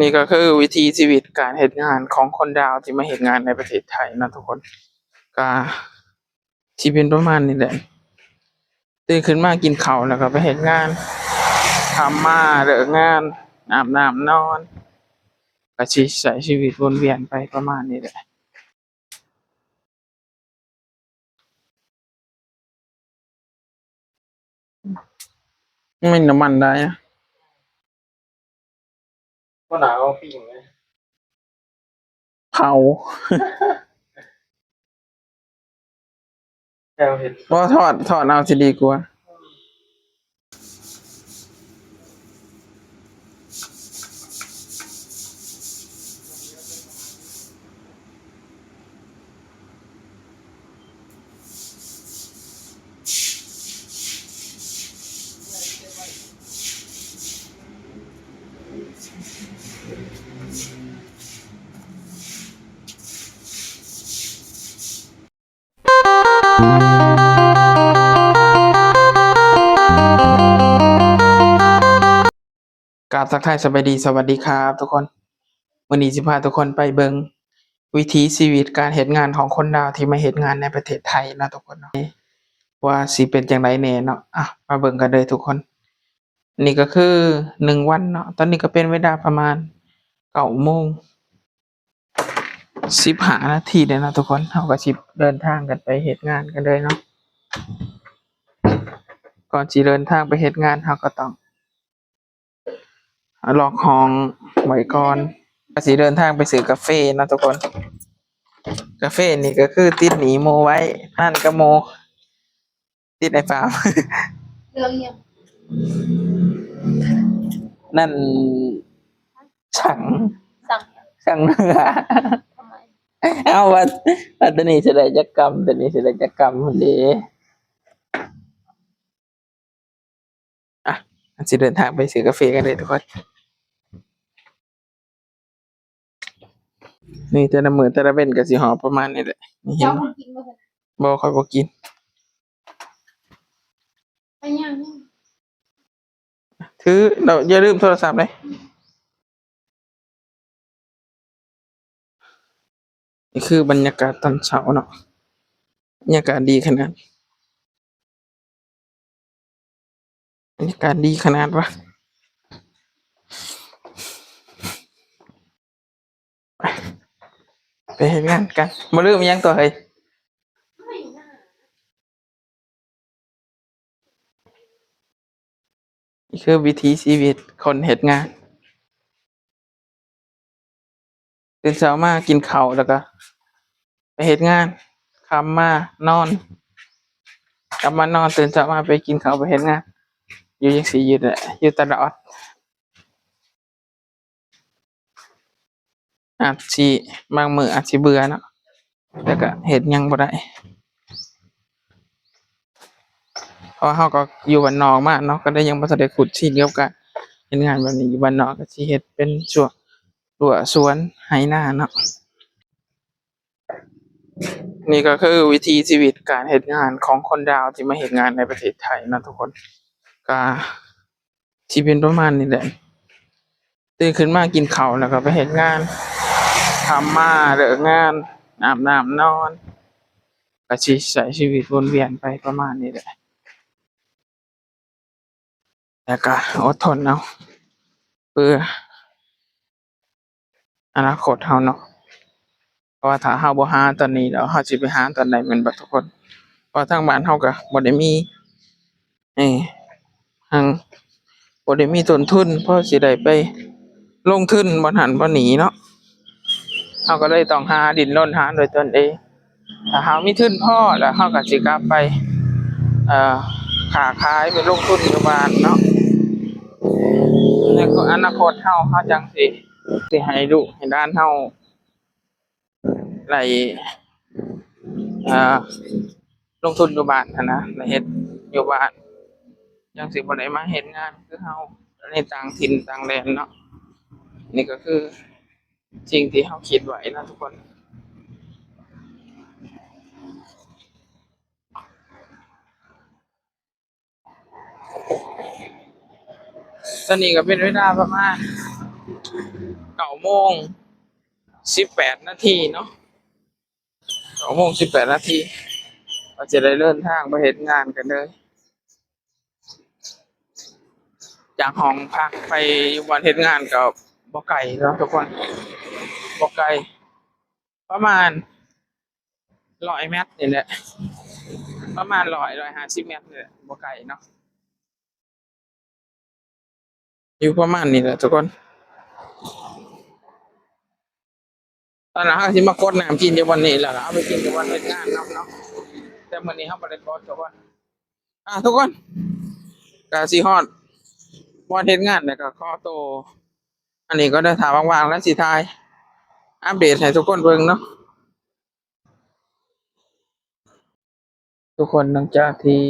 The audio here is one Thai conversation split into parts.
นี่ก็คือวิถีชีวิตการเฮ็ดงานของคนดาวที่มาเฮ็ดงานในประเทศไทยนะทุกคนก็สิเป็นประมาณนี้แหละตื่นขึ้นมากินข้าวแล้วก็ไปเฮ็ดงานทำมาเลิกงานอาบน้ำนอนก็สิใช้ชีวิตวนเวียนไปประมาณนี้แหละไม่น้ำมันได้อะก็หนาวปิ้งไหมเผา แกวเห็ดบ่ทอดเอาสิดีกว่ากราบทักทายสบายดีสวัสดีครับทุกคนวันนี้สิพาทุกคนไปเบิ่งวิถีชีวิตการเฮ็ดงานของคนลาวที่มาเฮ็ดงานในประเทศไทยเนาะทุกคนเนาะว่าสิเป็นจั่งใดแหน่เนาะมาเบิ่งกันเลยทุกคนนี่ก็คือ1 วันเนาะตอนนี้ก็เป็นเวลาประมาณ9:15 นาทีแล้วนะทุกคนเราก็สิเดินทางกันไปเฮ็ดงานกันเลยเนาะก่อนสิเดินทางไปเฮ็ดงานเราก็ต้องล็อกห้องไว้ก่อนก็สิเดินทางไปซื้อกาแฟนะทุกคนกาแฟนี่ก็คือติดหนีโมไว้นั่นก็โมติดในฟาร์ม เรื่องยัง นั่นฉัง สั่ง ฉังเนื้อ ทำไม เอาว่าตัวนี้แสดงจักกรรมตัวนี้แสดงจักกรรมพุ่นเด้อันสิเดินทางไปซื้อกาแฟกันเลยทุกคนนี่แต่ละมื้อแต่ละเว้นก็สิหอบประมาณนี้แหละนี่เห็น เจ้า บ่ คนกินมาเถอะ บ่ค่อยบ่กิน ไปยังยัง ถือเราอย่าลืมโทรศัพท์เลยนี่คือบรรยากาศตอนเช้าเนาะบรรยากาศดีขนาดบรรยากาศดีขนาดวะไปเฮ็ดงานกันบ่ลืมอิหยังตัวเฮ้ย ไม่น่า นี่คือวิถีชีวิตคนเฮ็ดงานตื่นเช้ามากินข้าวแล้วก็ไปเฮ็ดงานค่ำมานอนกลับมานอนตื่นเช้ามาไปกินข้าวไปเฮ็ดงานอยู่จังซี่อยู่แหละอยู่ตลอดอาจสิบางมื้ออาจสิเบื่อเนาะแต่ก็เฮ็ดหยังบ่ได้เพราะว่าเราก็อยู่บ้านนอกมาเนาะก็เลยยังบ่ทันได้คุ้นชินกับการเฮ็ดงานแบบนี้อยู่บ้านนอกก็สิเฮ็ดเป็นช่วงรั้วสวนไร่นาเนาะ นี่ก็คือวิถีชีวิตการเฮ็ดงานของคนดาวที่มาเฮ็ดงานในประเทศไทยนะทุกคนก็สิเป็นประมาณนี้แหละตื่นขึ้นมากินข้าวแล้วก็ไปเฮ็ดงานทำมาเลิกงานอาบน้ำนอนก็สิใช้ชีวิตวนเวียนไปประมาณนี้แหละแต่ก็อดทนเอาเพื่ออนาคตเราเนาะเพราะว่าถ้าเราบ่หาตอนนี้แล้วเราสิไปหาตอนใดแม่นบ่ทุกคนเพราะทางบ้านเราก็บ่ได้มีหั้งบ่ได้มีต้นทุนพอสิได้ไปลงทุนบ่หันบ่หนีเนาะเราก็เลยต้องหาดิ้นรนหาโดวยตนเองถ้าเรามีทุนพอแล้วเราก็สิกลับไปเอ่อค้าขายไปลงทุนอยู่บ้านเนาะในอนาคตเราจังสิให้ลูกให้หลานเราได้เอ่อลงทุนอยู่บ้านหั้นนะได้เฮ็ดอยู่บ้านจังสิบ่ได้มาเฮ็ดงานคือเราในต่างถิ่นต่างแดนเนาะนี่ก็คือสิ่งที่เราคิดไว้นะทุกคนตอนนี้ก็เป็นเวลาประมาณ 9:18 นาทีเนาะ9:18 นาทีเราจะได้เดินทางไปเฮ็ดงานกันเลยจากห้องพักไปวันเฮ็ดงานก็บ่ไกลเนาะทุกคนบ่ไกลประมาณ100 เมตรนี่แหละประมาณ150 เมตรนี่แหละบ่ไกลเนาะอยู่ประมาณนี้แหละทุกคนตอนนั้นเราสิมากดน้ำกินอยู่วันนี้แหละเอาไปกินอยู่วันเฮ็ดงานเนาะแต่มื้อนี้เราบ่ได้กดทุกคนทุกคนก็สิฮอดวันเฮ็ดงานแล้วก็ขอตัวอันนี้ก็ได้ถามว่างๆแล้วสิถ่ายอัปเดตให้ทุกคนเบิ่งเนาะทุกคนหลังจากที่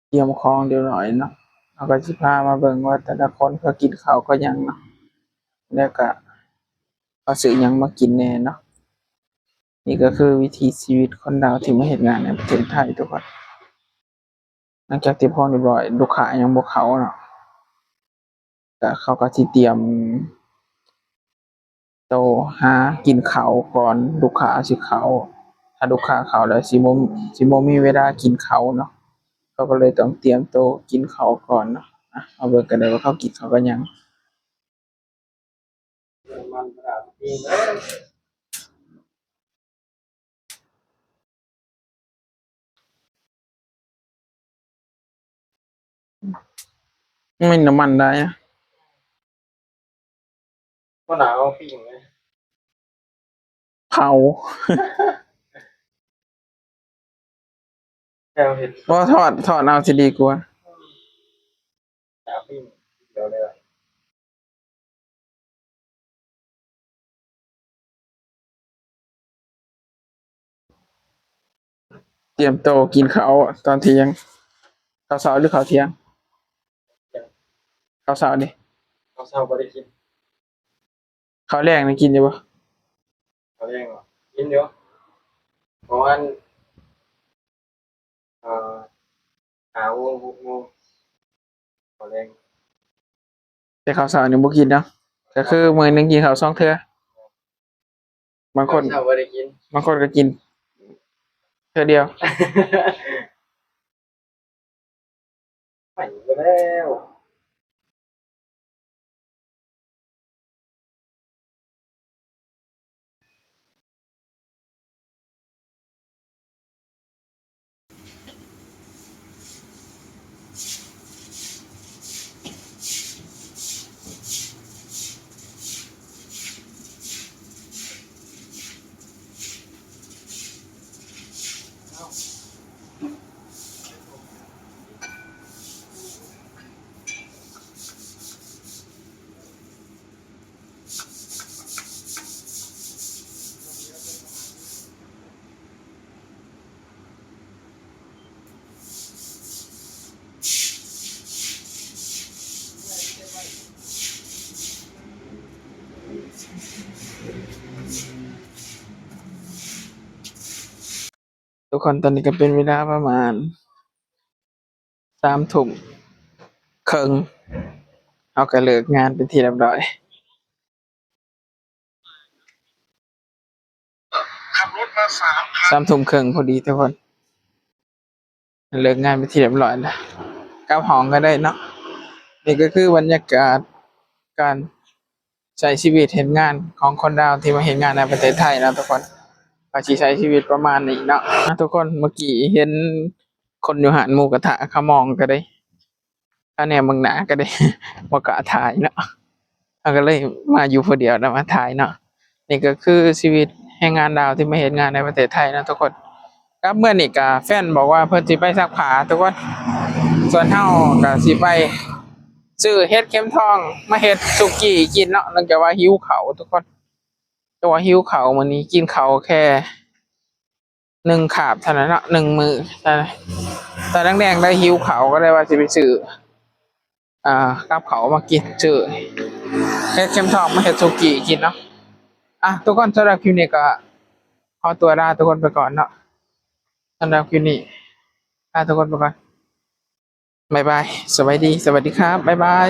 เตรียมของเดี๋ยวหน่อยเนาะเราก็สิพามาเบิ่งว่าแต่ละคนเขากินข้าวก็หยังเนาะแล้วก็เขาซื้อหยังมากินแน่เนาะนี่ก็คือวิถีชีวิตคนลาวที่มาเฮ็ดงานในประเทศไทยทุกคนหลังจากเตรียมของเรียบร้อยลูกค้ายังบ่เข้าเนาะก็เขาก็สิเตรียมโต๊ะหากินข้าวก่อนลูกค้าสิเข้าถ้าลูกค้าเข้าแล้วสิบ่มีเวลากินข้าวเนาะเขาก็เลยต้องเตรียมโต๊ะกินข้าวก่อนเนาะมาเบิ่งกันเลยว่าเขากินข้าวกันหยัง มันกระดาษปิ้งเลย ไม่น้ำมันได้อะ ก็หนาวปิ้งเลย เผา แค่เห็น ว่าทอดเอาสิดีกว่า หนาวปิ้งเดี๋ยวเลยอะ เตรียมโตะกินข้าวตอนเที่ยงข้าวเช้าหรือข้าวเที่ยงข้าวเช้าดิ เขาเศร้าไม่ได้กิน ข้าวแรงนี่กินอยู่ปะ เขาแย่งเหรอกินเดี๋ยวประมาณเอ่อ5 โมง 6 โมงเขาแย่ง แต่ข้าวเช้านี่บ่กินเนาะก็คือมื้อหนึงกินข้าว2 เทื่อบางคน เศร้าไม่ได้กิน บางคนก็กินเทื่อเดียว ไปแล้ว ทุกคนตอนนี้ก็เป็นเวลาประมาณ3 ทุ่มครึ่งเอาก็เลิกงานเป็นที่เรียบร้อยขับรถมา3 ทุ่มครึ่งพอดีทุกคนเลิกงานเป็นที่เรียบร้อยแล้วกลับห้องก็ได้เนาะนี่ก็คือบรรยากาศการใช้ชีวิตเห็นงานของคนดาวที่มาเห็นงานในประเทศไทยนะทุกคนก็สิใช้ชีวิตประมาณนี้เนาะทุกคนเมื่อกี้เห็นคนอยู่หานหมูกระทะเขามองก็ได้ถ้าแนวเมืองหนาก็ได้ บ่กล้าถ่ายเนาะเขาก็เลยมาอยู่ผู้เดียวแล้วมาถ่ายเนาะนี่ก็คือชีวิตแรงงานดาวที่มาเห็นงานในประเทศไทยนะทุกคนครับเมื่อนี่ก็แฟนบอกว่าเพิ่นสิไปซักผ้าทุกคนส่วนเฮาก็สิไปซื้อเห็ดเข็มทองมาเฮ็ดสุกี้กินเนาะเนื่องจากว่าหิวข้าวทุกคนแต่ว่าหิวข้าวมื้อนี้กินข้าวแค่1 คาบเท่านั้นเนาะ1 มื้อแต่แดงๆได้หิวข้าวก็เลยว่าสิไปซื้อกับข้าวมากินซื้อเฮ็ดเข็มทองมาเฮ็ดสุกี้กินเนาะทุกคนสำหรับคลิปนี้ก็ขอตัวลาทุกคนไปก่อนเนาะสำหรับคลิปนี้ลาทุกคนไปก่อนบ๊ายบายสวัสดีครับบ๊ายบาย